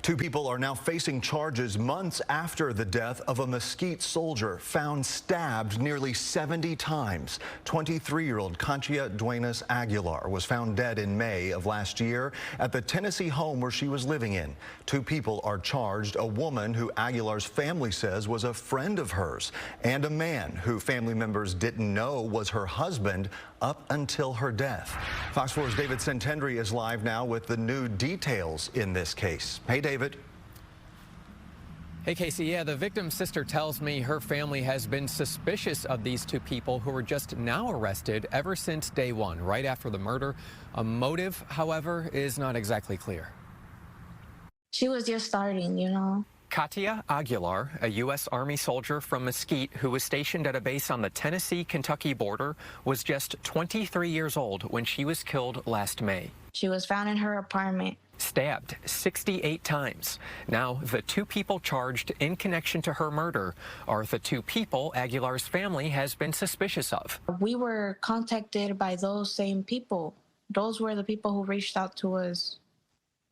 Two people are now facing charges months after the death of a Mesquite soldier found stabbed nearly 70 times. 23-year-old Katia Duenas Aguilar was found dead in May of last year at the Tennessee home where she was living in. Two people are charged, a woman who Aguilar's family says was a friend of hers, and a man who family members didn't know was her husband up until her death. Fox 4's David Centendry is live now with the new details in this case. Hey, David. Hey, Casey. Yeah, the victim's sister tells me her family has been suspicious of these two people who were just now arrested ever since day one, right after the murder. A motive, however, is not exactly clear. She was just starting, you know. Katia Aguilar, a U.S. Army soldier from Mesquite who was stationed at a base on the Tennessee-Kentucky border, was just 23 years old when she was killed last May. She was found in her apartment. Stabbed 68 times. Now, the two people charged in connection to her murder are the two people Aguilar's family has been suspicious of. We were contacted by those same people. Those were the people who reached out to us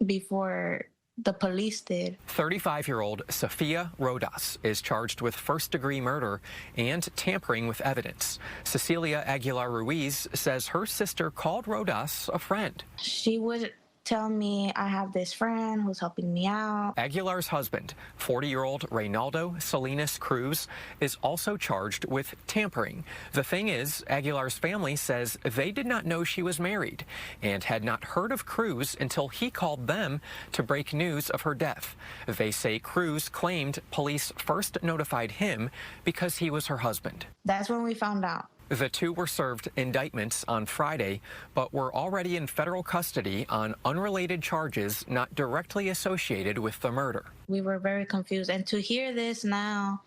before the police did. 35-year-old Sofia Rodas is charged with first-degree murder and tampering with evidence. Cecilia Aguilar Ruiz says her sister called Rodas a friend. She would tell me, I have this friend who's helping me out. Aguilar's husband, 40-year-old Reynaldo Sanlinas Cruz, is also charged with tampering. The thing is, Aguilar's family says they did not know she was married and had not heard of Cruz until he called them to break news of her death. They say Cruz claimed police first notified him because he was her husband. That's when we found out. The two were served indictments on Friday, but were already in federal custody on unrelated charges not directly associated with the murder. We were very confused. And to hear this now,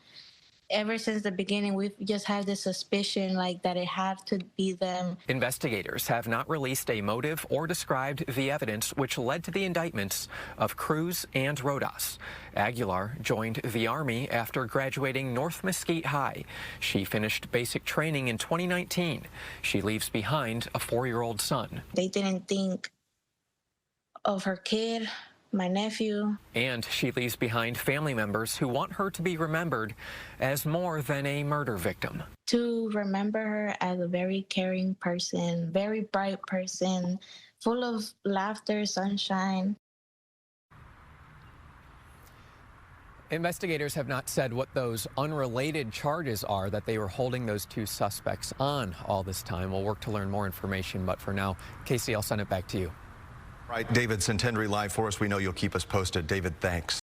ever since the beginning, we've just had this suspicion like that it had to be them. Investigators have not released a motive or described the evidence which led to the indictments of Cruz and Rodas. Aguilar joined the Army after graduating North Mesquite High. She finished basic training in 2019. She leaves behind a 4-year-old son. They didn't think of her kid, my nephew. And she leaves behind family members who want her to be remembered as more than a murder victim. To remember her as a very caring person, very bright person, full of laughter, sunshine. Investigators have not said what those unrelated charges are that they were holding those two suspects on all this time. We'll work to learn more information, but for now, Casey, I'll send it back to you. Right, David Centendry live for us. We know you'll keep us posted. David, thanks.